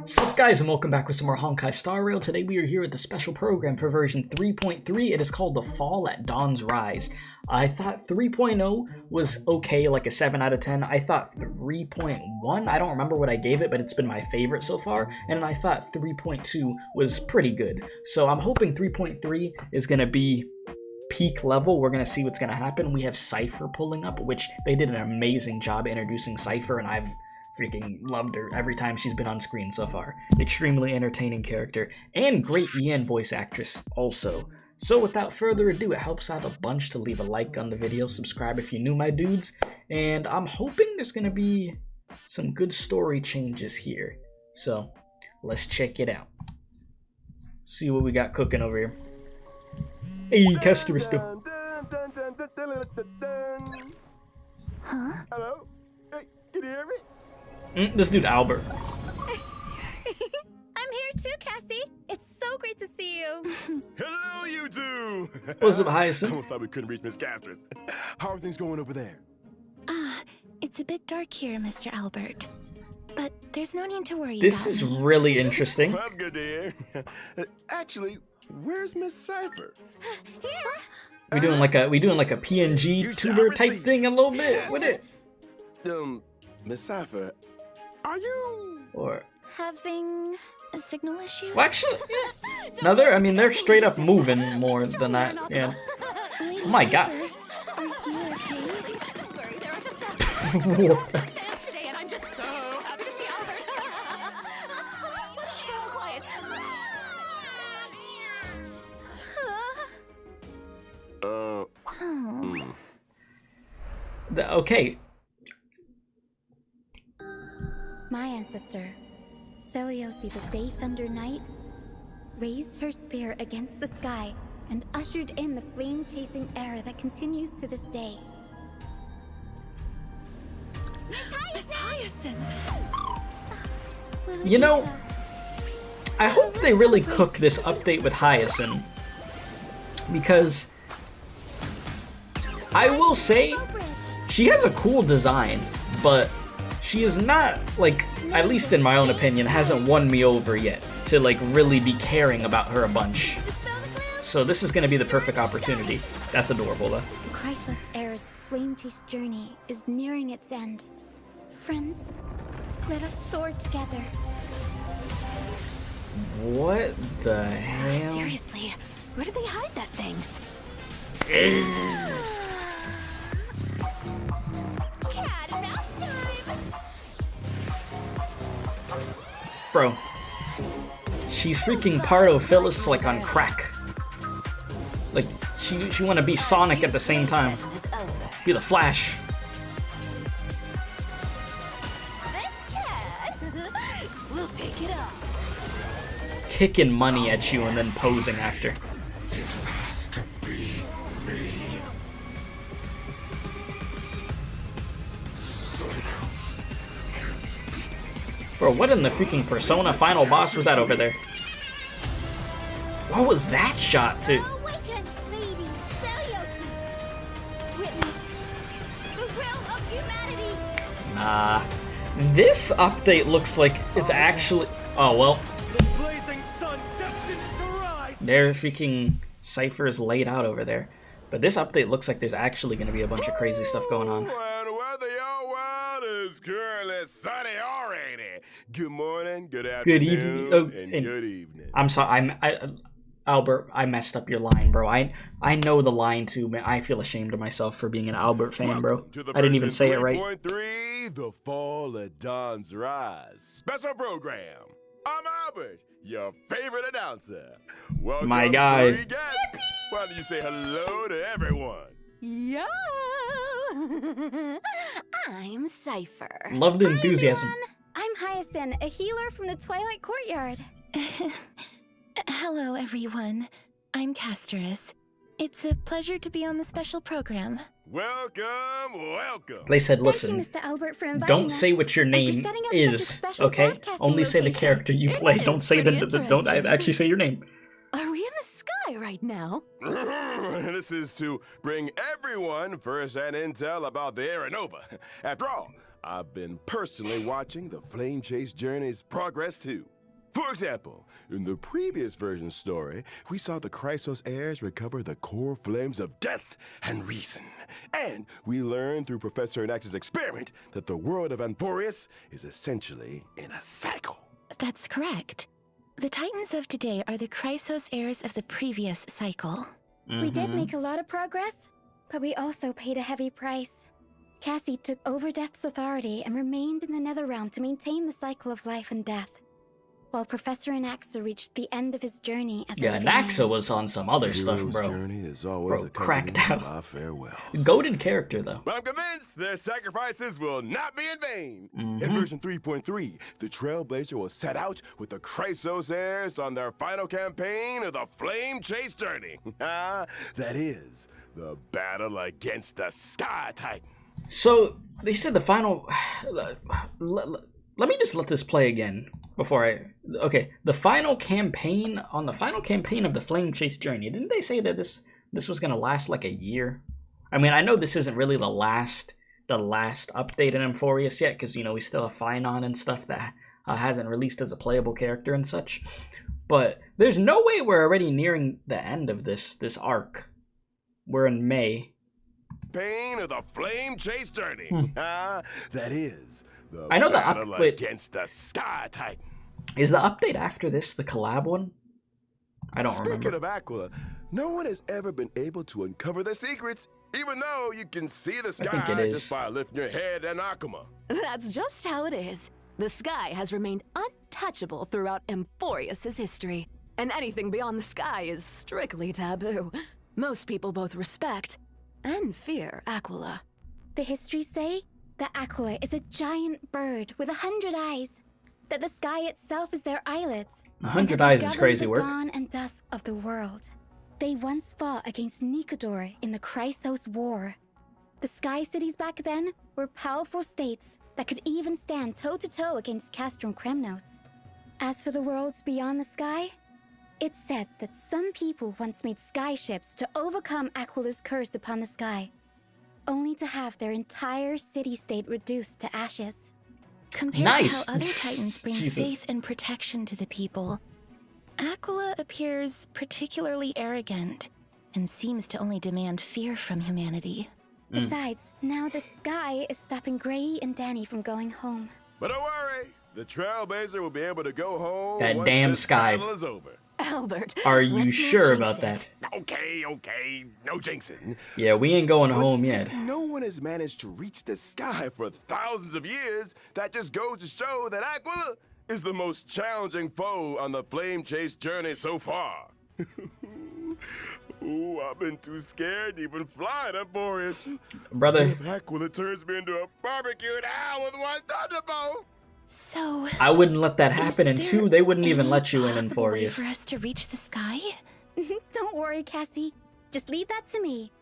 Sup guys, and welcome back with some more Honkai Star Rail. Today we are here with the special program for version 3.3. It is called The Fall at Dawn's Rise. I thought 3.0 was okay, like a 7 out of 10. I thought 3.1, I don't remember what I gave it, but it's been my favorite so far. And I thought 3.2 was pretty good. So I'm hoping 3.3 is going to be peak level. We're going to see what's going to happen. We have Cipher pulling up, which they did an amazing job introducing Cipher, and I've freaking loved her every time she's been on screen so far. Extremely entertaining character, and great Yen voice actress also. So without further ado, it helps out a bunch to leave a like on the video, subscribe if you're new, my dudes, and I'm hoping there's going to be some good story changes here. So let's check it out. See what we got cooking over here. Hey, Castoristo. Huh? Hello? Hey, can you hear me? This dude Albert. I'm here too, Cassie. It's so great to see you. Hello, you two! What's up, I Hyacine? almost thought we couldn't reach Miss Castris. How are things going over there? It's a bit dark here, Mr. Albert. But there's no need to worry This about is me. really interesting. Well, that's good to hear. Actually, where's Miss Cipher? Here. We doing like a PNG tutor type thing a little bit with it, Miss Cipher, are you? or Having a signal issue? well, actually, yeah. No, they're straight up moving more than that. Yeah. Oh my god. Are you okay? Don't worry, there are just What? dance today, and I'm just so happy to see Albert. Let's keep it quiet. Okay. My ancestor, Seliosi the Day Thunder Knight, raised her spear against the sky and ushered in the flame-chasing era that continues to this day. Miss Hyacine! You know, I hope they really cook this update with Hyacine, because I will say she has a cool design, but she is not, like, at least in my own opinion, hasn't won me over yet to, like, really be caring about her a bunch. So this is going to be the perfect opportunity. That's adorable, though. Chrysos Era's flame-chased journey is nearing its end. Friends, let us soar together. What the hell? Seriously, where did they hide that thing? Cat and mouse time! Bro, she's freaking Pardophilus, like, on crack. Like, she want to be Sonic at the same time. It's over. Be the Flash. We'll take it up. Kicking money at you and then posing after. Bro, what in the freaking Persona final boss was that over there? What was that shot to? Awaken, Lady Seliosi! Witness the will of humanity! Nah. This update looks like it's actually... Oh, well. The blazing sun destined to rise! Their freaking Cipher is laid out over there. But this update looks like there's actually going to be a bunch of crazy stuff going on. And whether your world is currently sunny or rainy. Good morning, good afternoon, evening. Oh, and and- good evening. I'm sorry, Albert, I messed up your line, bro. I know the line too, man. I feel ashamed of myself for being an Albert fan, bro. Welcome to the I didn't even version say it right. 3.3, The Fall at Dawn's Rise. Special program. I'm Albert, your favorite announcer. Welcome, My guy. three guests. Why don't you say hello to everyone? Yeah. I'm Cipher. Love the enthusiasm. I'm Hyacine, a healer from the Twilight Courtyard. Hello, everyone. I'm Castorus. It's a pleasure to be on the special program. Welcome, welcome. They said, Thank listen, you, Mr. Albert, for inviting don't us. say what your and for name setting up such a is, special okay? broadcasting Only say the location. character you It play. is Don't say pretty don't interesting. actually say your name. Are we in the sky right now? This is to bring everyone first-hand intel about the Aeronova. After all, I've been personally watching the Flame Chase Journey's progress too. For example, in the previous version story, we saw the Chrysos heirs recover the core flames of death and reason. And we learned through Professor Anax's experiment that the world of Amphorius is essentially in a cycle. That's correct. The Titans of today are the Chrysos heirs of the previous cycle. We did make a lot of progress, but we also paid a heavy price. Cassie took over Death's authority and remained in the Netherrealm to maintain the cycle of life and death, while Professor Anaxa reached the end of his journey as a Yeah, living Anaxa man. was on some other stuff, Hero's bro. journey is always Bro, cracked accompanied out. by farewells. Goated character, though. But I'm convinced their sacrifices will not be in vain. In version 3.3, the Trailblazer will set out with the Chrysos heirs on their final campaign of the Flame Chase Journey. That is, the battle against the Sky Titan. So, they said the final... Let me just let this play again before I... Okay, the final campaign... On the final campaign of the Flame Chase Journey, didn't they say that this was going to last like a year? I mean, I know this isn't really the last update in Amphorius yet, because, you know, we still have Phynon and stuff that hasn't released as a playable character and such. But there's no way we're already nearing the end of this arc. We're in May. Pain of the Flame Chase Journey. That is, the I know the battle wait. against the Sky Titan. Is the update after this the collab one? I don't Speaking remember. of Aquila, no one has ever been able to uncover their secrets, even though you can see the think sky it just is. by lifting your head and Akuma. That's just how it is. The sky has remained untouchable throughout Amphorius' history, and anything beyond the sky is strictly taboo. Most people both respect and fear Aquila. The histories say that Aquila is a giant bird with 100 eyes, that the sky itself is their eyelids. 100 eyes is crazy the work. dawn and dusk of the world. They once fought against Nicodor in the Chrysos War. The Sky Cities back then were powerful states that could even stand toe-to-toe against Castrum Kremnos. As for the worlds beyond the sky, it's said that some people once made skyships to overcome Aquila's curse upon the sky, only to have their entire city-state reduced to ashes. Compared Nice. to how other Titans bring Jesus. faith and protection to the people, Aquila appears particularly arrogant and seems to only demand fear from humanity. Besides, now the sky is stopping Gray and Danny from going home. But don't worry, the Trailblazer will be able to go home That once damn this sky. battle is over. Albert, Are you let's not sure jinx about it. that? Okay, no jinxing. Yeah, we ain't going But home since yet. no one has managed to reach the sky for thousands of years, that just goes to show that Aquila is the most challenging foe on the Flame Chase journey so far. Ooh, I've been too scared to even fly to Boreas. Brother, If Aquila turns me into a barbecued owl with one thunderbolt. So, I wouldn't let that is happen, and there two, they wouldn't even any let you in possible way Amphorius. for us to reach the sky? Don't worry, Cassie. Just leave that to me.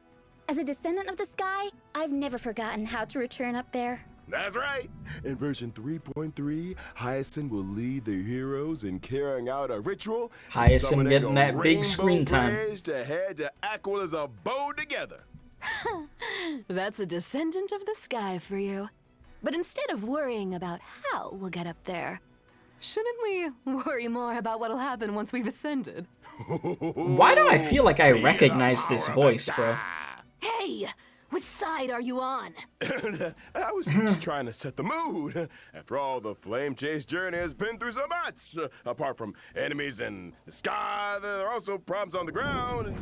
As a descendant of the sky, I've never forgotten how to return up there. That's right. In version 3.3, Hyacine will lead the heroes in carrying out a ritual. and Hyacine summoning getting a that big rainbow screen time. bridge to head to Aquila's abode together. That's a descendant of the sky for you. But instead of worrying about how we'll get up there, shouldn't we worry more about what'll happen once we've ascended? Why do I feel like I Feel the recognize this power of the voice, bro? sky. Hey, which side are you on? I was just trying to set the mood. After all, the Flame Chase journey has been through so much. Apart from enemies in the sky, there are also problems on the ground. And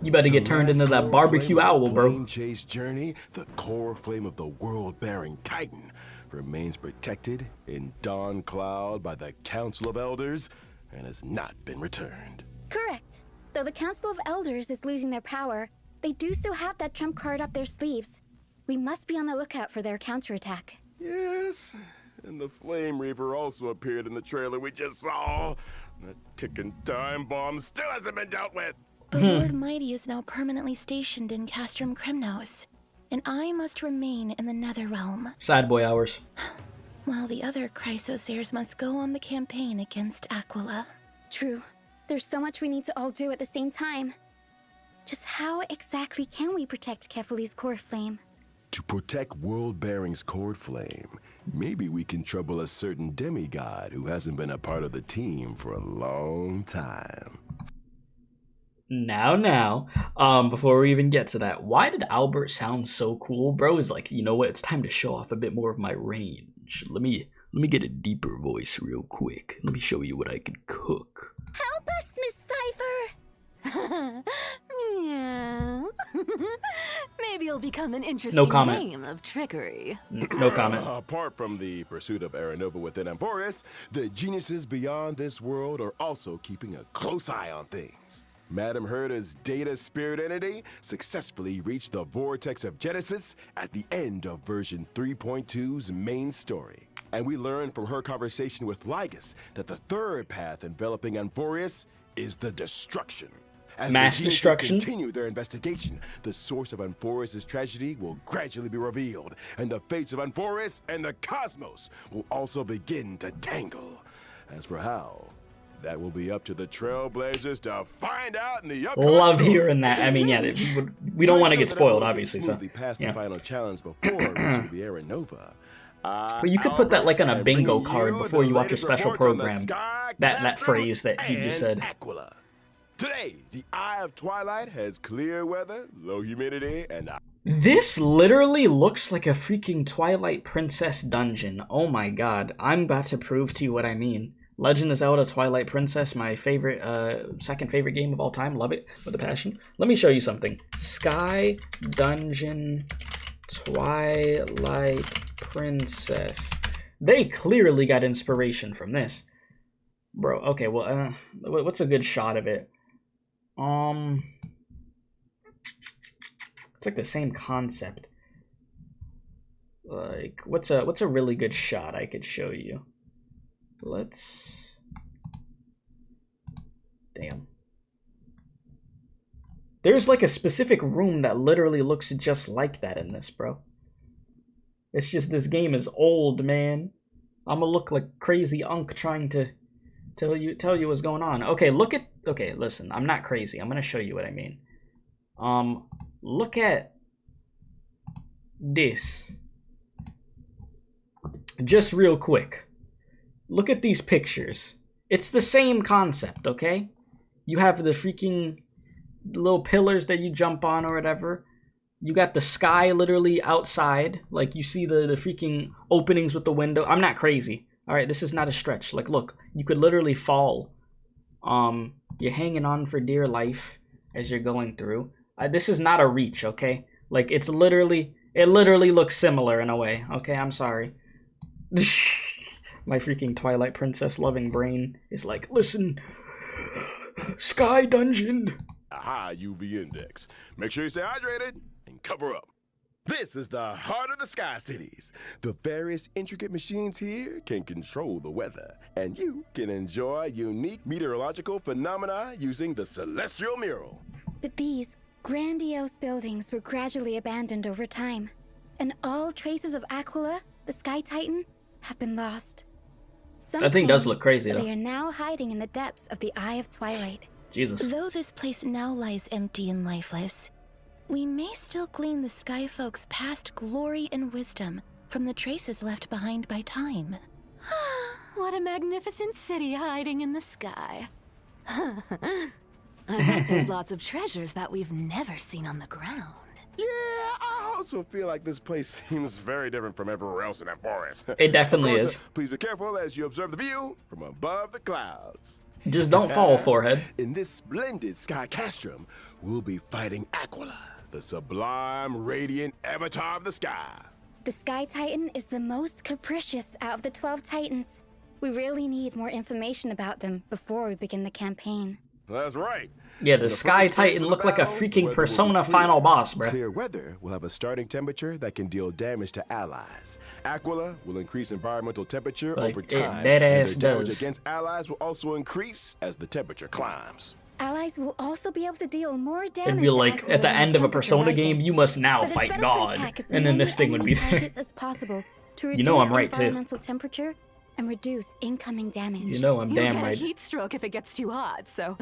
You better get turned into that barbecue owl, bro. Flame Chase journey, the core flame of the world-bearing Titan, remains protected in Dawn Cloud by the Council of Elders and has not been returned. Correct. Though the Council of Elders is losing their power, they do still have that trump card up their sleeves. We must be on the lookout for their counterattack. Yes, and the Flame Reaver also appeared in the trailer we just saw. That ticking time bomb still hasn't been dealt with. But Lord Mighty is now permanently stationed in Castrum Kremnos, and I must remain in the Netherrealm, Sad boy hours. while the other Chrysos heirs must go on the campaign against Aquila. True. There's so much we need to all do at the same time. Just how exactly can we protect Kefali's core flame? To protect World Bearing's core flame, maybe we can trouble a certain demigod who hasn't been a part of the team for a long time. Now, before we even get to that, why did Albert sound so cool? Bro is like, you know what, it's time to show off a bit more of my range. Let me get a deeper voice real quick. Let me show you what I can cook. Help us, Miss Cipher! Meow. Maybe it'll become an interesting game of trickery. No comment. Apart from the pursuit of Aranova within Emporius, the geniuses beyond this world are also keeping a close eye on things. Madame Herta's data spirit entity successfully reached the vortex of Genesis at the end of version 3.2's main story. And we learned from her conversation with Lygus that the third path enveloping Emporius is the destruction. As mass the destruction. Continue their investigation, the source of Emporius' tragedy will gradually be revealed, and the fates of Emporius and the cosmos will also begin to tangle. As for how, that will be up to the Trailblazers to find out in the upcoming Love story. hearing that. I mean, yeah, we don't want to get spoiled, obviously. So, Past yeah. the final challenge before reaching the Aranova. But you could put that like on a bingo card before you watch a special program. That phrase that he just said. Aquila. Today, the Eye of Twilight has clear weather, low humidity, and This literally looks like a freaking Twilight Princess dungeon. Oh my god. I'm about to prove to you what I mean. Legend of Zelda Twilight Princess, my favorite, second favorite game of all time. Love it with a passion. Let me show you something. Sky Dungeon Twilight Princess. They clearly got inspiration from this. Bro, okay, well, what's a good shot of it? It's like the same concept. Like, what's a really good shot I could show you? Let's... Damn. There's like a specific room that literally looks just like that in this, bro. It's just this game is old, man. I'm gonna look like crazy Unk trying to tell you what's going on. Okay, look at... Okay, listen, I'm not crazy. I'm gonna show you what I mean. Look at this. Just real quick. Look at these pictures. It's the same concept, okay? You have the freaking little pillars that you jump on or whatever. You got the sky literally outside. Like, you see the freaking openings with the window. I'm not crazy. Alright, this is not a stretch. Like, look, you could literally fall. You're hanging on for dear life as you're going through. This is not a reach, okay? Like, it literally looks similar in a way. Okay, I'm sorry. My freaking Twilight Princess loving brain is like, listen, Sky Dungeon. Aha, UV index. Make sure you stay hydrated and cover up. This is the heart of the Sky Cities. The various intricate machines here can control the weather, and you can enjoy unique meteorological phenomena using the Celestial Mural. But these grandiose buildings were gradually abandoned over time, and all traces of Aquila, the Sky Titan, have been lost. That thing does look crazy, though. They are now hiding in the depths of the Eye of Twilight. Jesus. Though this place now lies empty and lifeless, we may still glean the Sky Folk's past glory and wisdom from the traces left behind by time. What a magnificent city hiding in the sky. I bet there's lots of treasures that we've never seen on the ground. Yeah, I also feel like this place seems very different from everywhere else in that forest. It definitely is. Please be careful as you observe the view from above the clouds. Just don't fall, forehead. In this splendid sky castrum, we'll be fighting Aquila, the sublime, radiant avatar of the sky. The Sky Titan is the most capricious out of the 12 Titans. We really need more information about them before we begin the campaign. That's right. Yeah, the Sky Titan looked like a freaking Persona final boss, bruh. Clear weather will have a starting temperature that can deal damage to allies. Aquila will increase environmental temperature Like, over it time, dead and ass their damage does. against allies will also increase as the temperature climbs. Allies will also be able to deal more damage. It'd be to like, Aquila at the when end of a temperature Persona game, rises. you must now But it's fight better to God. attack as And then many this thing would be enemy there. targets as possible to You reduce know I'm right, too. environmental temperature and reduce incoming damage. You know I'm You'll damn get right. a heat stroke if it gets too hot, so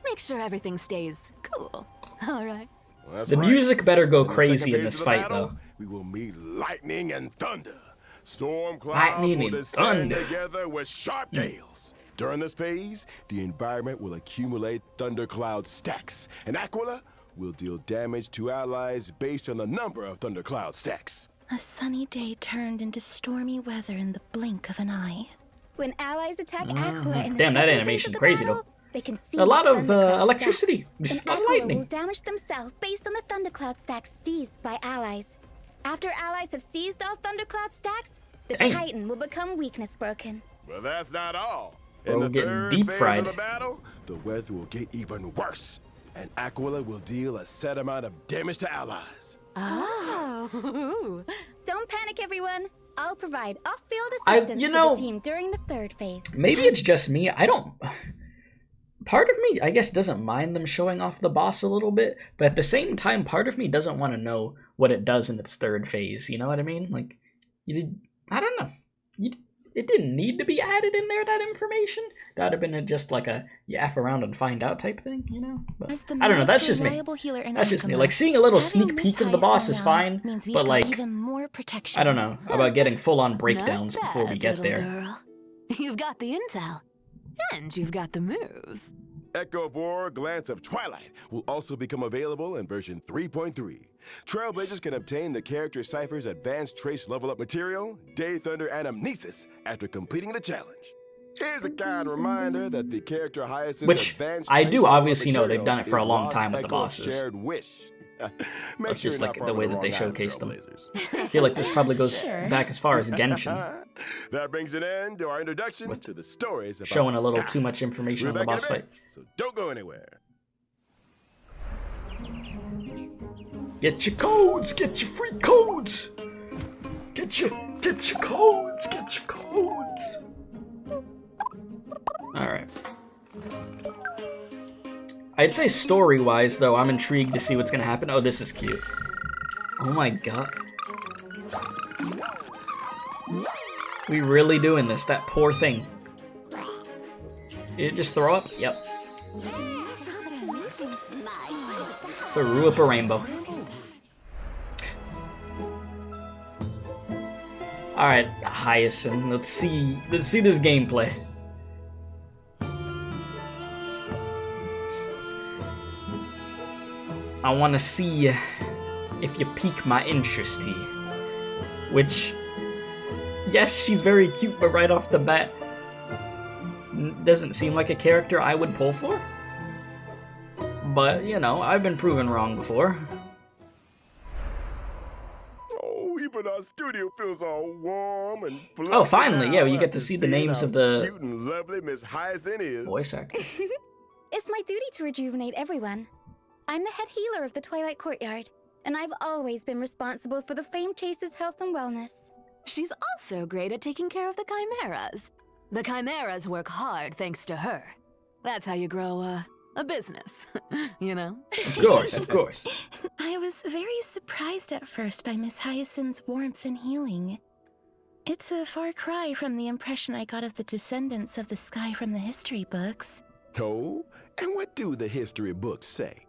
make sure everything stays cool. All right. Well, that's The right. music better go In the second crazy in phase this of the fight, battle, though. we will meet lightning and thunder. Storm clouds Lightning will and descend thunder. together with sharp gales. During this phase, the environment will accumulate thundercloud stacks, and Aquila will deal damage to allies based on the number of thundercloud stacks. A sunny day turned into stormy weather in the blink of an eye. When allies attack Aquila in the Damn, that second phase animation of the crazy, battle, though. they can see A lot of thundercloud electricity, stacks, just and not Aquila lightning. will damage themselves based on the thundercloud stacks seized by allies. After allies have seized all thundercloud stacks, the Dang. Titan will become weakness broken. But that's not all. Bro, In the getting third deep phase fried. of the battle, the weather will get even worse, and Aquila will deal a set amount of damage to allies. Oh. Don't panic, everyone. I'll provide off-field I- assistance you to know- the team during the third phase. Maybe it's just me. I don't. Part of me, I guess, doesn't mind them showing off the boss a little bit, but at the same time, part of me doesn't want to know what it does in its third phase. You know what I mean? Like, I don't know. It didn't need to be added in there, that information. That would have been just like a you F around and find out type thing, you know? But, As the I don't know, most that's just me. reliable healer in That's just me. Akuma, Like, seeing a little having sneak Miss peek of the boss is Hyacine fine, around means we've but got like, even more protection. I don't know about getting full-on breakdowns Not before we bad, get little there. Girl. You've got the intel, and you've got the moves. Echo of War, Glance of Twilight will also become available in version 3.3. Trailblazers can obtain the character Cipher's advanced trace level up material, Day Thunder and Amnesis, after completing the challenge. Here's a kind reminder that the character Hyacine's Which advanced I trace do level up obviously know they've material done it for a is long Lost time with the Echo's bosses. Shared wish. Make That's sure just you're like not the way farming that they wrong item, showcased them. Trailblazers. I feel like this probably goes Sure. back as far as Genshin, That brings an end to our introduction to the stories about showing the a little sky. too much information We're on the back in boss a bit, fight. so don't go anywhere. Get your codes, get your free codes. Get your codes, get your codes. All right. I'd say story-wise, though, I'm intrigued to see what's gonna happen. Oh, this is cute. Oh my god. We really doing this? That poor thing. Did it just throw up? Yep. Threw up a rainbow. Alright, Hyacine, let's see this gameplay. I want to see if you pique my interest here. Which, yes, she's very cute, but right off the bat, doesn't seem like a character I would pull for. But, you know, I've been proven wrong before. Oh, even our studio feels all warm and fluffy. Oh, finally, now yeah, you get after to see the seeing names how of the cute and lovely Miss Hyacine is. voice actors. It's my duty to rejuvenate everyone. I'm the head healer of the Twilight Courtyard, and I've always been responsible for the Flame Chaser's health and wellness. She's also great at taking care of the chimeras. The chimeras work hard thanks to her. That's how you grow a business, you know? Of course, of course. I was very surprised at first by Miss Hyacine's warmth and healing. It's a far cry from the impression I got of the descendants of the sky from the history books. Oh, and what do the history books say?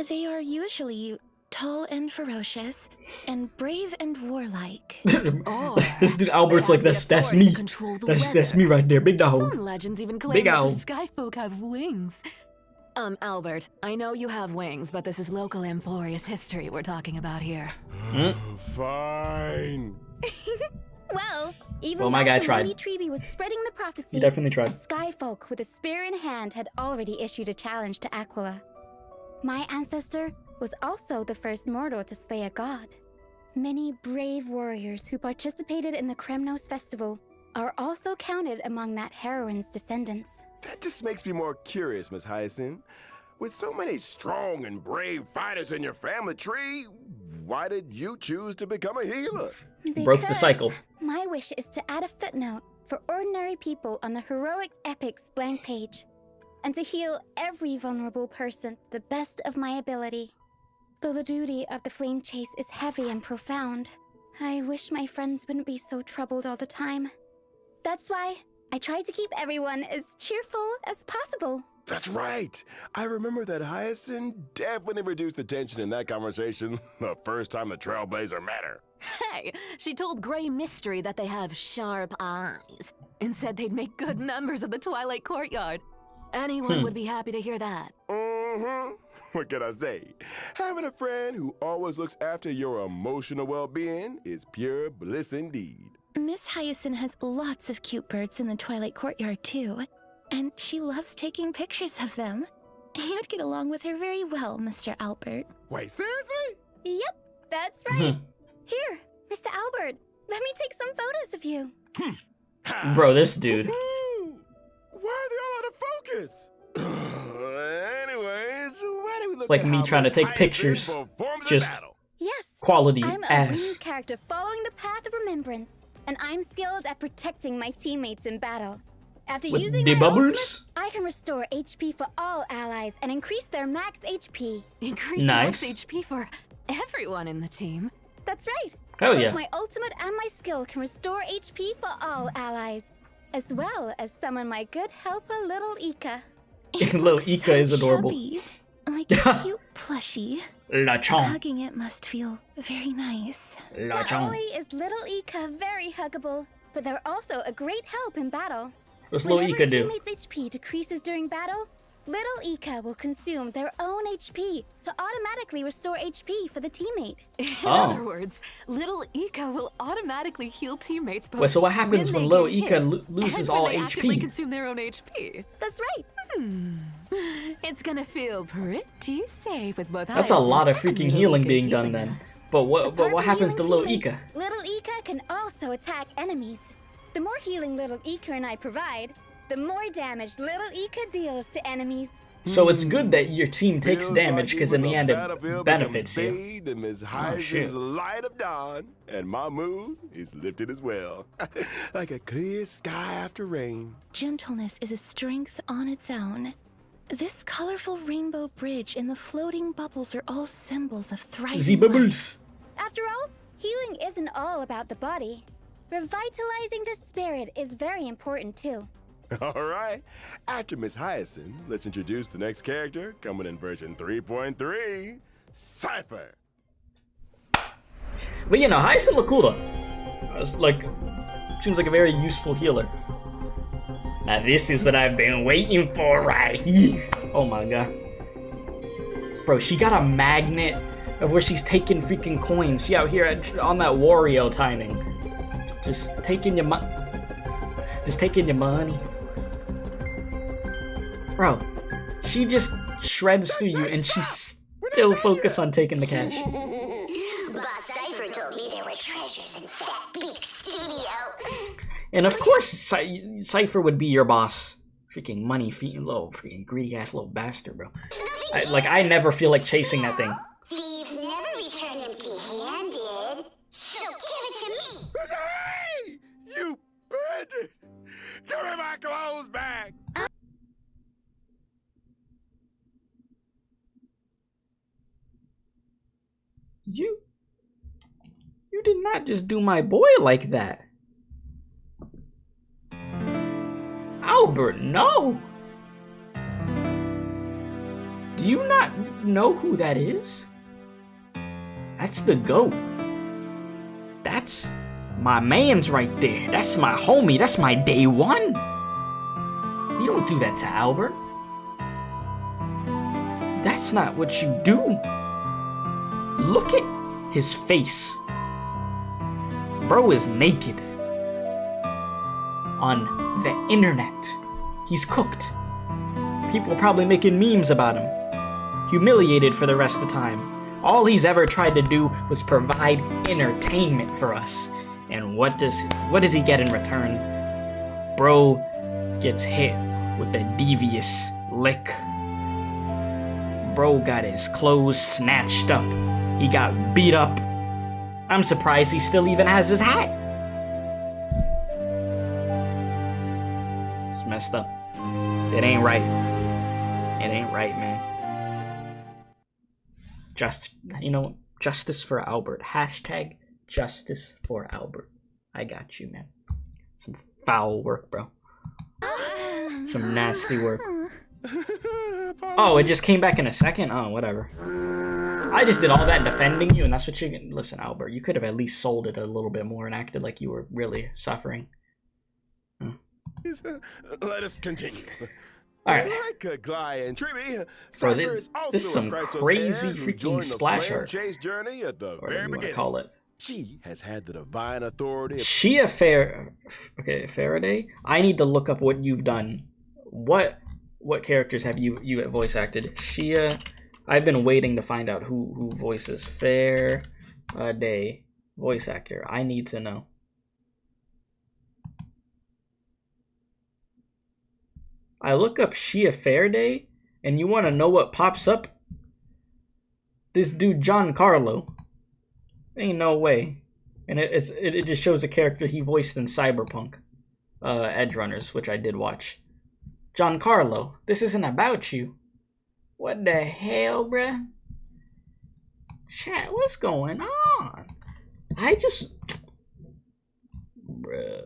They are usually tall and ferocious, and brave and warlike. Or This dude Albert's like, they have that's the me. authority to control the That's weather. me right there, big dog. Some legends even claim Big that owl. the sky folk have wings. Albert, I know you have wings, but this is local Amphorius history we're talking about here. Fine. Well, even Well, my back guy when tried. Lady Treby was spreading the prophecy, He definitely a tried. skyfolk with a spear in hand had already issued a challenge to Aquila. My ancestor was also the first mortal to slay a god. Many brave warriors who participated in the Kremnos festival are also counted among that heroine's descendants. That just makes me more curious, Miss Hyacine. With so many strong and brave fighters in your family tree, why did you choose to become a healer? Broke the Because cycle. My wish is to add a footnote for ordinary people on the heroic epics blank page, and to heal every vulnerable person to the best of my ability. Though the duty of the flame chase is heavy and profound, I wish my friends wouldn't be so troubled all the time. That's why I try to keep everyone as cheerful as possible. That's right. I remember that Hyacine definitely reduced the tension in that conversation the first time the Trailblazer met her. Hey, she told Grey Mystery that they have sharp eyes and said they'd make good members of the Twilight Courtyard. Anyone would be happy to hear that. Mm-hmm. What can I say? Having a friend who always looks after your emotional well-being is pure bliss indeed. Miss Hyacine has lots of cute birds in the Twilight Courtyard, too. And she loves taking pictures of them. You'd get along with her very well, Mr. Albert. Wait, seriously? Yep, that's right. Here, Mr. Albert, let me take some photos of you. Bro, this dude. Why are they all out of focus? Anyways, why do we look It's like at me how trying to Miss take Hyacine pictures. performs in Just battle? Yes, quality I'm a ass. winged character following the path of remembrance, and I'm skilled at protecting my teammates in battle. After With using the my bubbles? ultimate, I can restore HP for all allies and increase their max HP. Increase Nice. max HP for everyone in the team. That's right. Hell Both yeah. my ultimate and my skill can restore HP for all allies, as well as summon my good helper, Little Ika. Little Ika is adorable. Chubby, like a cute plushie. Lachon. Hugging it must feel very nice. Not Lachon. only is Little Ika very huggable, but they're also a great help in battle. What's Lil Whenever Ika a do? teammate's HP decreases during battle, Little Ika will consume their own HP to automatically restore HP for the teammate. In Oh. other words, Little Ika will automatically heal teammates. Both Wait, so what happens when they Lil get Ika hit loses and when all they actively HP? consume their own HP. That's right. It's gonna feel pretty safe with both. That's a Hyacine lot of and freaking Little healing Ika being done healing then. us. But Apart what from happens to healing Lil Ika? teammates, Little Ika can also attack enemies. The more healing Little Ika and I provide, the more damage Little Ika deals to enemies. So it's good that your team takes Feels damage like because in even the end the it battlefield benefits becomes you. bathed in Miss Oh, shit. Hyacine's light of dawn, and my mood is lifted as well, like a clear sky after rain. Gentleness is a strength on its own. This colorful rainbow bridge and the floating bubbles are all symbols of thriving The life. bubbles. After all, healing isn't all about the body. Revitalizing the spirit is very important too. All right, after Miss Hyacine, let's introduce the next character coming in version 3.3, Cipher. But you know, Hyacine look cool though. Like, seems like a very useful healer. Now this is what I've been waiting for right here. Oh my god. Bro, she got a magnet of where she's taking freaking coins. She out here on that Wario timing. Just taking your money. Just taking your money. Bro, she just shreds through you and she's still focused on taking the cash. Boss Cipher told me there were treasures in that big studio. And of course, Cipher would be your boss. Freaking money feeding little freaking greedy ass little bastard, bro. I never feel like chasing that thing. Thieves never return empty-handed. So give it to me. Hey, you bandit! Give me my clothes back! You did not just do my boy like that. Albert, no! Do you not know who that is? That's the GOAT. That's my man's right there. That's my homie. That's my day one. You don't do that to Albert. That's not what you do. Look at his face. Bro is naked. On the internet. He's cooked. People are probably making memes about him. Humiliated for the rest of the time. All he's ever tried to do was provide entertainment for us. And what does he get in return? Bro gets hit with a devious lick. Bro got his clothes snatched up. He got beat up. I'm surprised he still even has his hat. It's messed up. It ain't right. It ain't right, man. Justice for Albert. Hashtag justice for Albert. I got you, man. Some foul work, bro. Some nasty work. Oh, it just came back in a second? Oh, whatever. I just did all that defending you, and that's what you can... Listen, Albert, you could have at least sold it a little bit more and acted like you were really suffering. Let us continue. Alright. Like Aquila and Triby, Bro, Cipher is also this is some a Chrysos crazy heir who freaking joined the splash flame art. chase journey at the Or very whatever you want to beginning. call it. She has had the divine authority of Okay, Faraday. I need to look up what you've done. What characters have you voice acted? Shia. I've been waiting to find out who voices Faraday voice actor. I need to know. I look up Shia Faraday, and you want to know what pops up? This dude Giancarlo. Ain't no way. And it just shows a character he voiced in Cyberpunk, Edge Runners, which I did watch. Giancarlo, this isn't about you. What the hell, bruh? Chat, what's going on? Bruh.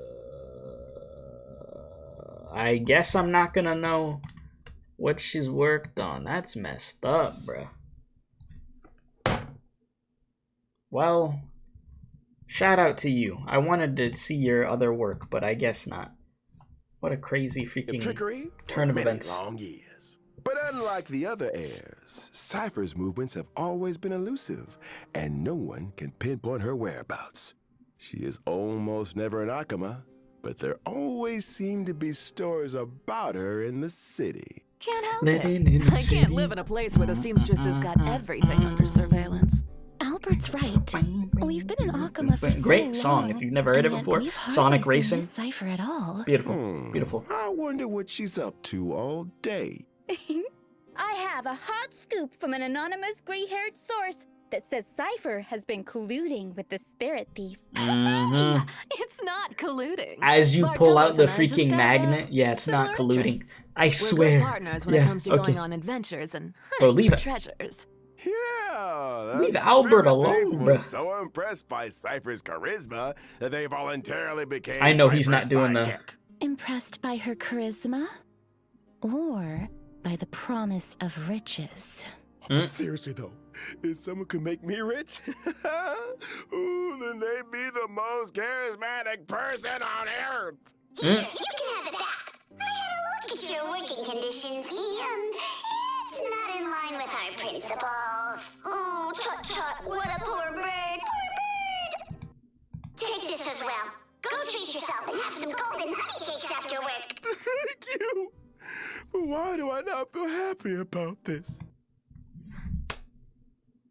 I guess I'm not gonna know what she's worked on. That's messed up, bruh. Well, shout out to you. I wanted to see your other work, but I guess not. What a crazy freaking trickery turn of many events. long years. But unlike the other heirs, Cipher's movements have always been elusive, and no one can pinpoint her whereabouts. She is almost never in Akama, but there always seem to be stories about her in the city. Can't help Living it. in the I city. can't live in a place where the seamstress has got everything under surveillance. Albert's right. We've been in Akama for so Great long. song if you've never heard it and yet before. we've hardly Sonic seen Racing. Miss Cipher at all. Beautiful, beautiful. I wonder what she's up to all day. I have a hot scoop from an anonymous gray-haired source that says Cipher has been colluding with the spirit thief. Mhm. It's not colluding. As you pull out Bartolos the and I just freaking have, magnet, yeah, it's not similar colluding. interests. I We're swear. good partners when it comes to going on adventures and Bro, hunting leave for it. treasures. Yeah, Leave that Albert spirit alone, thief bruh. was so impressed by Cipher's charisma that they voluntarily became I know he's not Cipher's doing the- sidekick. Impressed by her charisma? Or by the promise of riches? Seriously though, if someone could make me rich, ooh, then they'd be the most charismatic person on earth. Here, you can have it back. I had a look at your working conditions, and it's not in line with our principles. Oh, tut-tut, what a poor bird. Poor bird! Take this as well. Go treat yourself and have some golden honey cakes after work. Thank you. But why do I not feel happy about this?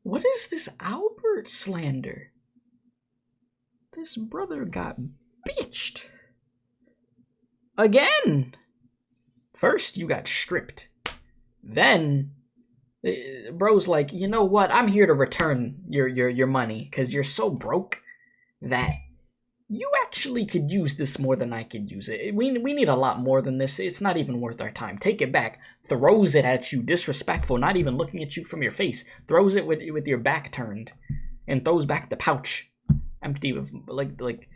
What is this Albert slander? This brother got bitched. Again! First, you got stripped. Then, bro's like, you know what? I'm here to return your money because you're so broke that you actually could use this more than I could use it. We need a lot more than this. It's not even worth our time. Take it back. Throws it at you, disrespectful, not even looking at you from your face. Throws it with your back turned, and throws back the pouch, empty of like.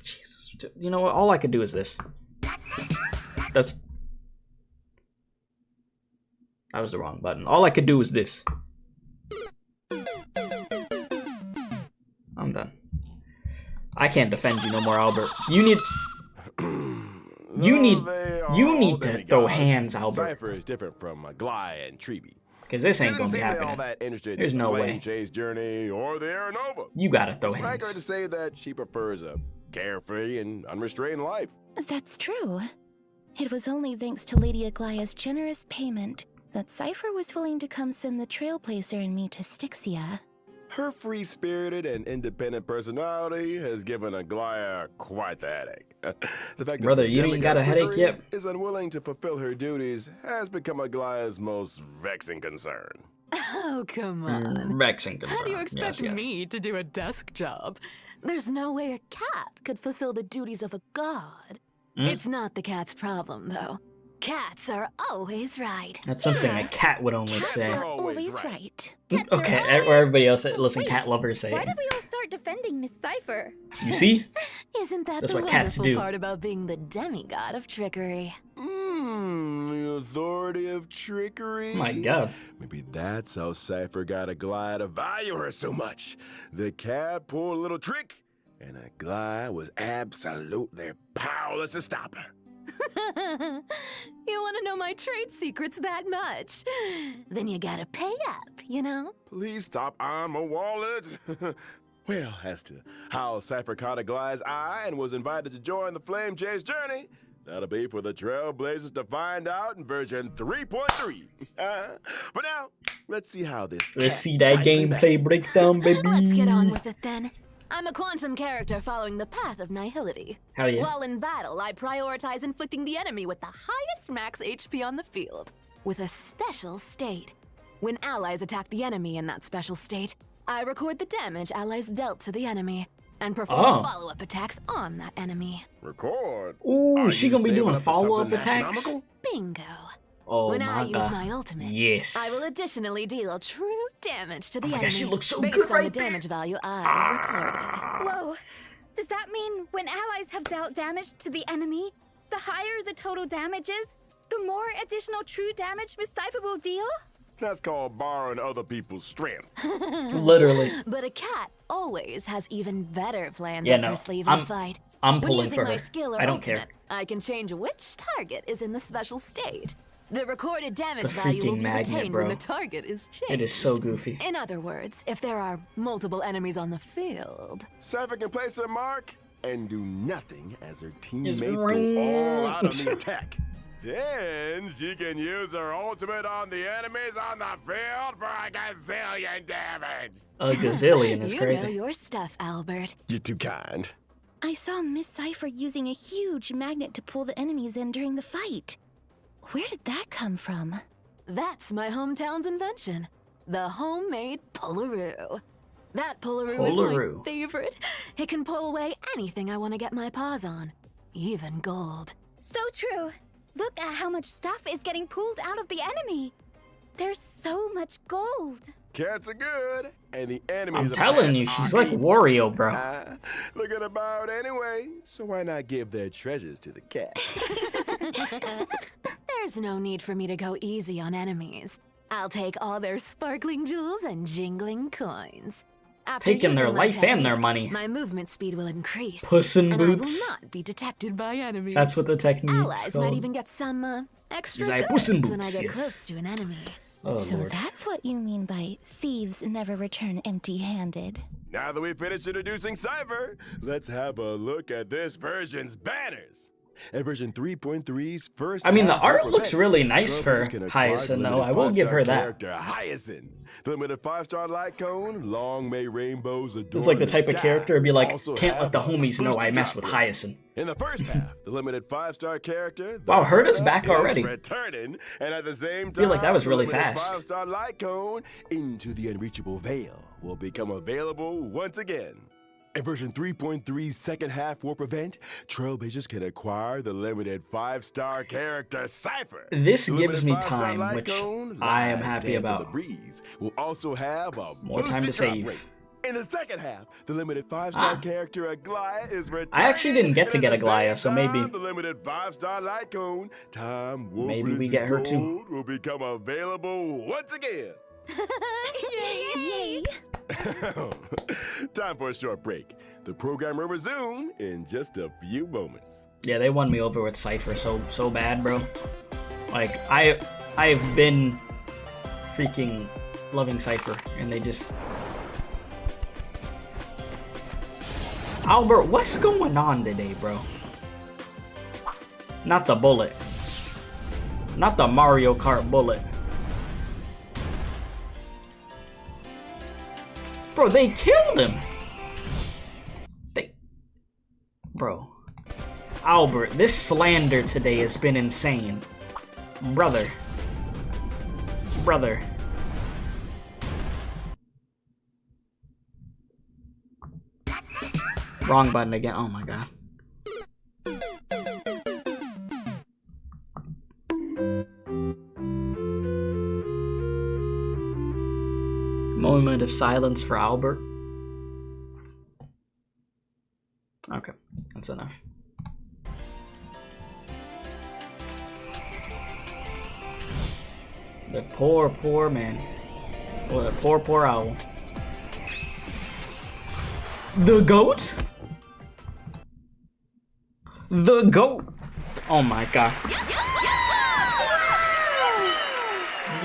Jesus, you know what? All I could do is this. That was the wrong button. All I could do is this. I'm done. I can't defend you no more, Albert. You need to throw hands, Albert. Cipher is different from Aquila and Triby. Because this ain't Didn't gonna be seem all happening. that interested There's in no the way. Flame Chase journey or the Aeronova. You gotta throw It's accurate to hands. say that she prefers a carefree and unrestrained life. That's true. It was only thanks to Lady Aglia's generous payment that Cipher was willing to come send the Trailblazer and me to Styxia. Her free-spirited and independent personality has given Aquila quite the headache. The fact Brother, that the you ain't got a demigod headache trickery yet? is unwilling to fulfill her duties has become Aglia's most vexing concern. Oh, come on. Vexing How do you concern. expect Yes. me to do a desk job? There's no way a cat could fulfill the duties of a god. It's not the cat's problem, though. Cats are always right. That's something a cat would only Cats say. are Always right. Cats are Okay, always- or everybody else, listen, Wait, cat lovers say Why it. did we all start defending Miss Cipher? You see? Isn't that That's the what cats wonderful do. part about being the demigod of trickery? You authoritative trickery. My God. Maybe that's how Cipher got Aglia to value her so much. The cat pulled a little trick, and Aglia was absolutely powerless to stop her. You want to know my trade secrets that much? Then you gotta pay up, you know? Please stop on my wallet. Well, as to how Cipher caught Aglia's eye and was invited to join the Flame Chase journey, that'll be for the Trailblazers to find out in version 3.3. For now, let's see how this. Let's see that gameplay breakdown, baby. Let's get on with it then. I'm a quantum character following the path of nihility. Hell yeah. While in battle, I prioritize inflicting the enemy with the highest max HP on the field, with a special state. When allies attack the enemy in that special state, I record the damage allies dealt to the enemy, and perform follow-up attacks on that enemy. Record? Ooh, she gonna be doing follow-up attacks? astronomical? Bingo. Oh When my I God. use my ultimate, Yes. I will additionally deal true damage to the Oh my enemy God, she looks so based good on right the there. damage value I've recorded. Whoa. Does that mean when allies have dealt damage to the enemy, the higher the total damage is, the more additional true damage Miss Cipher will deal? That's called borrowing other people's strength. Literally. But a cat always has even better plans Yeah, up no, her sleeve in a fight. I'm When pulling using for my her. skill or I don't ultimate, care. I can change which target is in the special state. The recorded damage The value will freaking be magnet, retained bro. when the target is changed. It is so goofy. In other words, if there are multiple enemies on the field, Cipher can place her mark and do nothing as her Is teammates right. go all out on the attack. Then she can use her ultimate on the enemies on the field for a gazillion damage. A gazillion is you crazy. know your stuff, Albert. You're too kind. I saw Miss Cipher using a huge magnet to pull the enemies in during the fight. Where did that come from? That's my hometown's invention, the homemade Pullaroo. That Pullaroo is Pullaroo. my favorite. It can pull away anything I want to get my paws on, even gold. So true. Look at how much stuff is getting pulled out of the enemy. There's so much gold. Cats are good, and the enemies I'm of telling cats you, she's are like evil. Wario, bro. Look at about anyway, so why not give their treasures to the cat? There's no need for me to go easy on enemies. I'll take all their sparkling jewels and jingling coins. After Taking their using my life and their technique, money. My movement speed will increase. Puss in and Boots. I will not be detected by enemies. That's what the technique's Allies might called. even get some extra He's like, goods Puss in when I Boots, get yes. close to an enemy. Oh, So Lord. that's what you mean by thieves never return empty-handed. Now that we've finished introducing Cipher, let's have a look at this version's banners. At version 3.3's first I mean, the half art group looks event, really nice for Trailblazers can acquire Hyacine, the though. limited I will give her 5-star that. character Hyacine. The limited 5-star light cone, long may rainbows adorn It's like the the type of sky. character to be like, Also can't let have the a homies know I boosted mess drop with rate. Hyacine. In the first half, the limited 5-star character. Wow, the Herta's Herta, back is already. Returning, and at the same time, feel like that was really the limited fast. 5-star light cone into the unreachable veil will become available once again. In version 3.3's second half warp event, Trailblazers can acquire the limited 5-star character Cipher. This The gives limited me 5-star time, light which cone, I am lies happy dance on about. The breeze will also have a More time boosted to drop save. rate. In the second half, the limited 5-star Ah. character Aglia is returning. I actually didn't get to and get at the Aglia, same so maybe- time, the limited 5-star light cone, time Maybe we get her too. gold will become available once again. Yay! Time for a short break. The program will resume in just a few moments. Yeah, they won me over with Cipher so bad, bro. Like, I've been freaking loving Cipher, and they just... Albert, what's going on today, bro? Not the bullet. Not the Mario Kart bullet. Bro, they killed him! Bro. Albert, this slander today has been insane. Brother. Brother. Wrong button again. Oh my god. Moment of silence for Albert. Okay, that's enough. The poor man. Or the poor owl. The goat? The goat! Oh my god.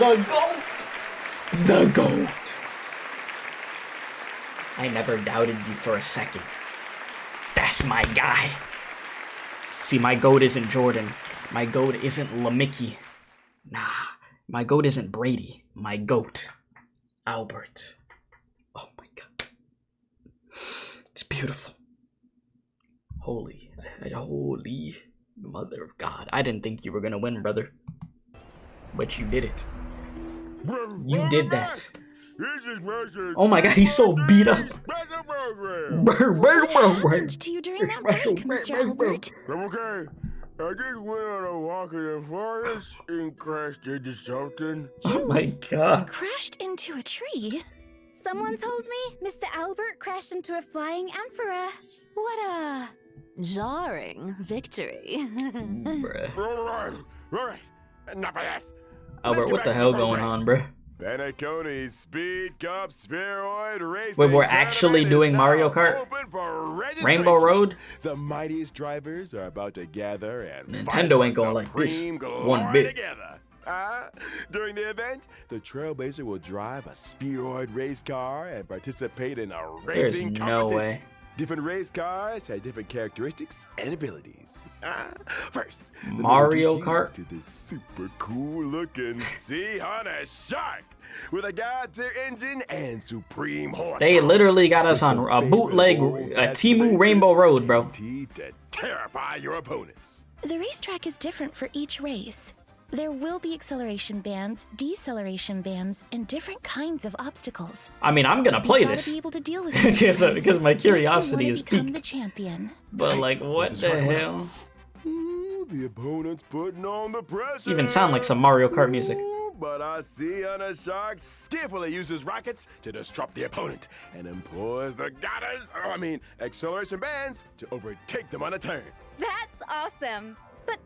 The goat! The goat! I never doubted you for a second. That's my guy. See, my goat isn't Jordan. My goat isn't LaMickey. Nah, my goat isn't Brady. My goat, Albert. Oh my god. It's beautiful. Holy mother of God. I didn't think you were gonna win, brother. But you did it. You did that. Oh my god, he's so beat up. What happened to you during that break, Mr. Albert? I'm okay. I just went on a walk in the forest and crashed into something. Oh my god. Crashed into a tree? Someone told me Mr. Albert crashed into a flying amphora. What a... jarring victory. Bruh. All right. Enough of this. Albert, what the hell going on, bruh? Penacony's Speed Cup Spheroid Racing. Wait, we're actually doing Mario Kart? Rainbow Road? The mightiest drivers are about to gather and Nintendo ain't gonna like this one bit. Together. During the event, the Trailblazer will drive a Spheroid race car and participate in a racing There's no competition. way. Different race cars have different characteristics and abilities. First, Mario let me introduce you Kart? to this super cool looking Sea Hunter Shark with a god-tier engine and supreme horsepower. They literally got us on a bootleg Timu Rainbow Road, bro. To terrify your opponents. The racetrack is different for each race. There will be acceleration bands, deceleration bands, and different kinds of obstacles. I mean, I'm gonna play You've this. gotta be able to deal with these Because my surprises if you curiosity wanna is become piqued. the champion. But like, what the hell? The opponent's putting on the pressure. Even sound like some Mario Kart music. But our Sea Hunter Shark skillfully uses rockets to disrupt the opponent and employs the acceleration bands to overtake them on a turn. That's awesome. But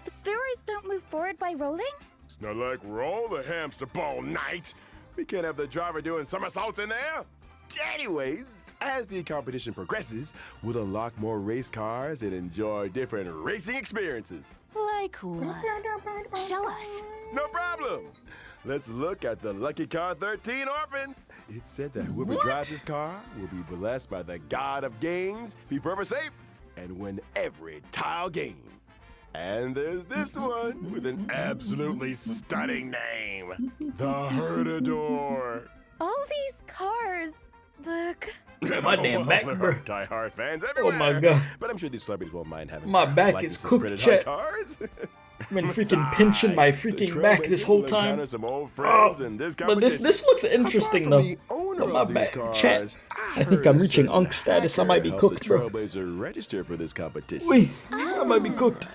the spheroids don't move forward by rolling? It's not like we're all the hamster ball night. We can't have the driver doing somersaults in there. Anyways, as the competition progresses, we'll unlock more race cars and enjoy different racing experiences. Like what? Show us. No problem. Let's look at the Lucky Car 13 Orphans. It's said that whoever drives this car will be blessed by the god of games, be forever safe, and win every tile game. And there's this one with an absolutely stunning name, the Herdador. All these cars look... My damn back, There bro. are die-hard fans Oh everywhere. my god. But I'm sure these celebrities won't mind having My back like is this cooked, printed chat. on cars. I've been freaking pinching my freaking back this whole time. Some old friends in this But this looks interesting though. But my back, chat. I think I'm reaching Unk status. I might be cooked, bro. Trailblazer register for this competition. Wait, I might be cooked.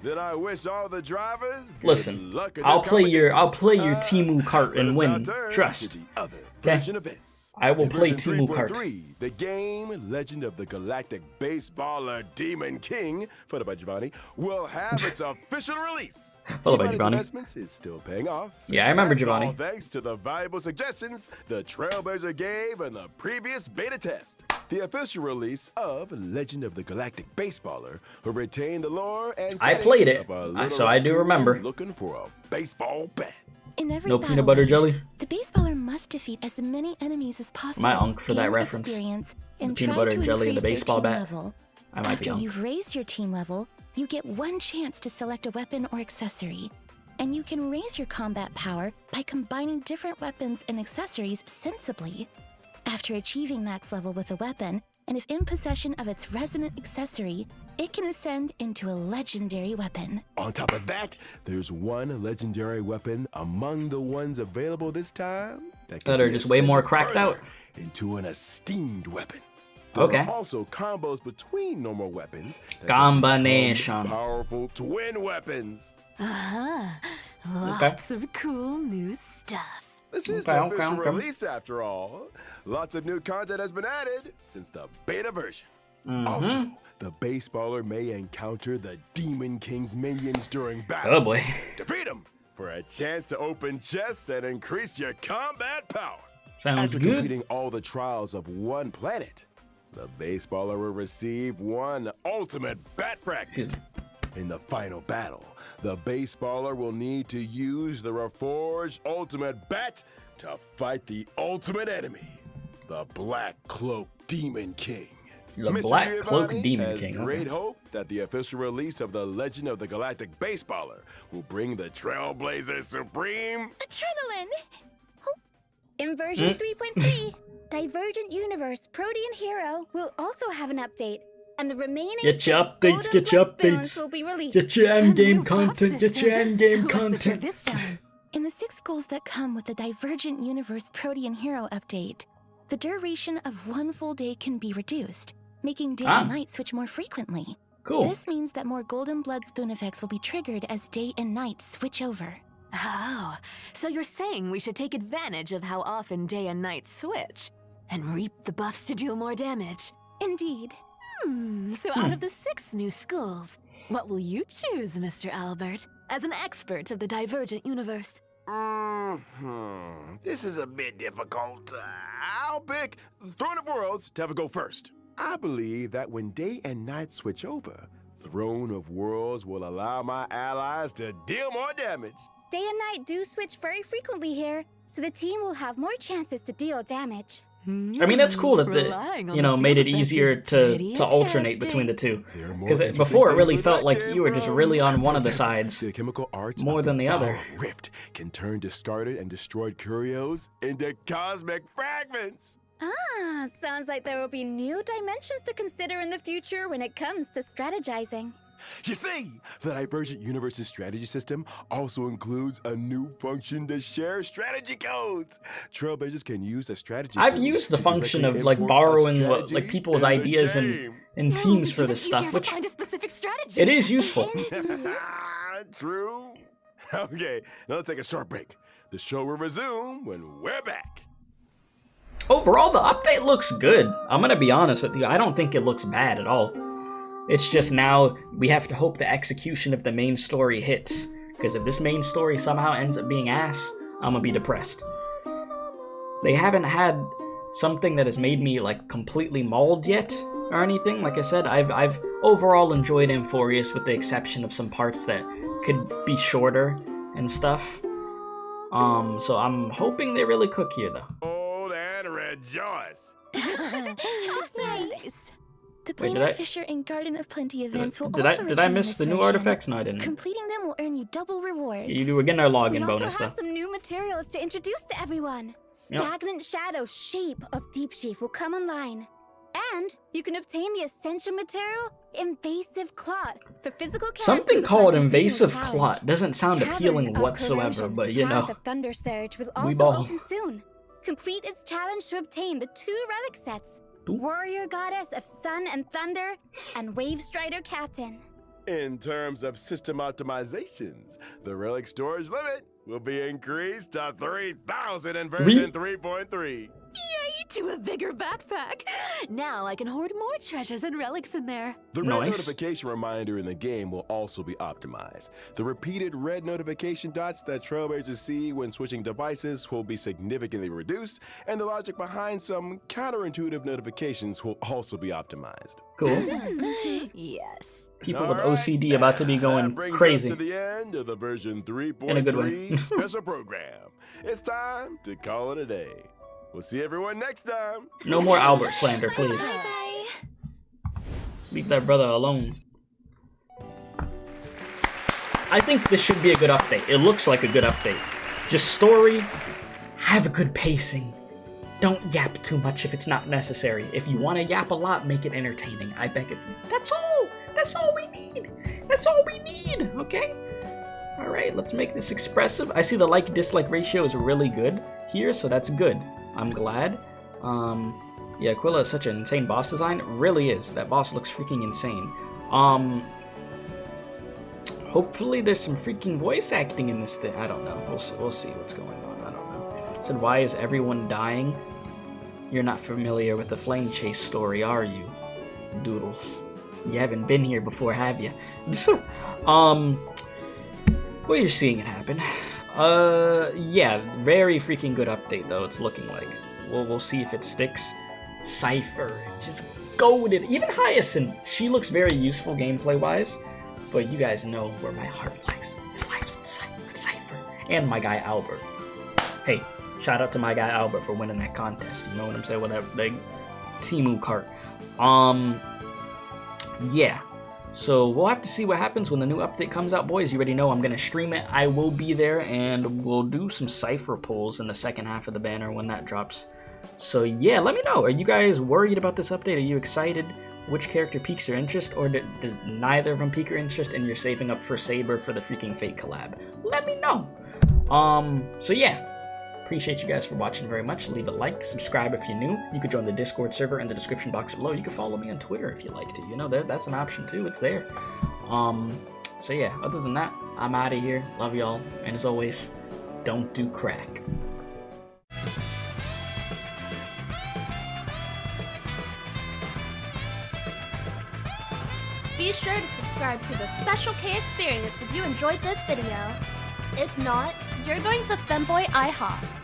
Then I wish all the drivers good Listen, luck in I'll this play your competition. Timu Kart Let and us win. now turn Trust. to the other Okay. version events. I will In play version Timu Kart. 3.3, the game Legend of the Galactic Baseballer Demon King, followed by Giovanni, will have its official release. Followed by Giovanni's Giovanni. investments is still paying off. Yeah, I remember That's Giovanni. all thanks to the valuable suggestions the Trailblazer gave in the previous beta test. The official release of Legend of the Galactic Baseballer will retain the lore and I setting played it, of a little so I do raccoon remember. looking for a baseball bat. In every No battle peanut butter wave, jelly? the baseballer must defeat as many enemies as possible. My unk for that gain reference. experience, The and peanut try butter to jelly and the increase their baseball team bat. level. I might be After unk. you've raised your team level, you get one chance to select a weapon or accessory. And you can raise your combat power by combining different weapons and accessories sensibly. After achieving max level with a weapon, and if in possession of its resonant accessory, it can ascend into a legendary weapon. On top of that, there's one legendary weapon among the ones available this time That can are be just way more ascended cracked out. further into an esteemed weapon. There Okay. are also combos between normal weapons that can Combination. become powerful twin weapons. Lots of cool new stuff. This is Okay, the okay, official okay. release after all. Lots of new content has been added since the beta version. Mm-hmm. Also, the baseballer may encounter the Demon King's minions during battle. Oh boy. Defeat them for a chance to open chests and increase your combat power. Sounds After good. completing all the trials of one planet, the baseballer will receive one ultimate bat fragment. In the final battle, the baseballer will need to use the reforged ultimate bat to fight the ultimate enemy, the Black Cloak Demon King. The Mr. Black Cloak Giovanni Demon has King. great Okay. hope that the official release of the Legend of the Galactic Baseballer will bring the Trailblazer Supreme. Adrenaline! In version 3.3, Divergent Universe Protean Hero will also have an update, and the remaining Get your 6 updates, golden get your blood spoons updates. will be released. Get your A endgame new prop content. Get your system. endgame Who was the kid content. this time? In the 6 goals that come with the Divergent Universe Protean Hero update, the duration of one full day can be reduced, making day and night switch more frequently. Cool. This means that more golden blood spoon effects will be triggered as day and night switch over. Oh, so you're saying we should take advantage of how often day and night switch and reap the buffs to deal more damage? Indeed. So out of the 6 new schools, what will you choose, Mr. Albert, as an expert of the Divergent Universe? This is a bit difficult. I'll pick Throne of Worlds to have a go first. I believe that when day and night switch over, Throne of Worlds will allow my allies to deal more damage. Day and night do switch very frequently here, so the team will have more chances to deal damage. I mean, that's cool that Relying on you the know, made it field effect easier is to pretty alternate between the two. There are more Because interesting before it things really where felt that like came you were just from. really on one For of the example, sides. The chemical arts more of than the other. Power Rift can turn discarded and destroyed curios into cosmic fragments. Ah, sounds like there will be new dimensions to consider in the future when it comes to strategizing. You see, the Divergent Universe's strategy system also includes a new function to share strategy codes. Trailblazers can use a strategy I've code used the to function directly of like import a borrowing what, strategy like people's in the ideas game. and It'll teams be for even this stuff, easier which to find a specific strategy. it is useful. True. Okay, now let's take a short break. The show will resume when we're back. Overall, the update looks good. I'm gonna be honest with you. I don't think it looks bad at all. It's just now we have to hope the execution of the main story hits. Because if this main story somehow ends up being ass, I'm gonna be depressed. They haven't had something that has made me like completely mauled yet or anything. Like I said, I've overall enjoyed Amphorius with the exception of some parts that could be shorter and stuff. So I'm hoping they really cook here though. Hold and rejoice. Nice. The Wait, Planar Fisher and Garden of Plenty events will Did also I return in miss this the new version. artifacts? No, I didn't. Completing them will earn you double rewards. You do again our We login also bonus though. have some new materials to introduce to everyone. Yep. Stagnant Shadow Shape of Deep Sheaf will come online. And you can obtain the essential material, Invasive Clot, for physical characters. Something upon called completing the invasive challenge. clot doesn't sound Cavern appealing of whatsoever, Corrosion, but you know. Path of Thunder Surge will We also ball. open soon. Complete its challenge to obtain the 2 relic sets. Ooh. Warrior Goddess of Sun and Thunder, and Wave Strider Captain. In terms of system optimizations, the relic storage limit will be increased to 3,000 in version 3.3. Yay, to a bigger backpack. Now I can hoard more treasures and relics in there. The red Nice. notification reminder in the game will also be optimized. The repeated red notification dots that Trailblazers see when switching devices will be significantly reduced, and the logic behind some counterintuitive notifications will also be optimized. Cool. Yes. People with All right. OCD about to be That going brings crazy. us to the end of the version In a good way. 3.3 special program. It's time to call it a day. We'll see everyone next time. No more Albert slander, please. Bye. Leave that brother alone. I think this should be a good update. It looks like a good update. Just story, have good pacing. Don't yap too much if it's not necessary. If you want to yap a lot, make it entertaining. I beg of you. That's all. That's all we need. That's all we need. Okay? Alright, let's make this expressive. I see the like-dislike ratio is really good here, so that's good. I'm glad. Yeah, Aquila is such an insane boss design. It really is. That boss looks freaking insane. Hopefully there's some freaking voice acting in this thing. I don't know. We'll see what's going on. I don't know. Said, why is everyone dying? You're not familiar with the Flame Chase story, are you? Doodles. You haven't been here before, have you? Well, you're seeing it happen. Yeah, very freaking good update though. It's looking like. We'll see if it sticks. Cipher, just goated. Even Hyacine, she looks very useful gameplay wise, but you guys know where my heart lies. It lies with Cipher and my guy Albert. Hey, shout out to my guy Albert for winning that contest. You know what I'm saying? With that big Timu cart. Yeah. So we'll have to see what happens when the new update comes out, boys. You already know I'm gonna stream it. I will be there, and we'll do some Cipher pulls in the second half of the banner when that drops. So yeah, let me know. Are you guys worried about this update? Are you excited? Which character piques your interest, or did neither of them pique your interest, and you're saving up for Saber for the freaking Fate collab? Let me know. So yeah. Appreciate you guys for watching very much. Leave a like, subscribe if you're new. You could join the Discord server in the description box below. You can follow me on Twitter if you like to. You know, that's an option too. It's there. So yeah, other than that, I'm out of here. Love y'all. And as always, don't do crack. Be sure to subscribe to the Special K experience if you enjoyed this video. If not, you're going to Femboy IHOP.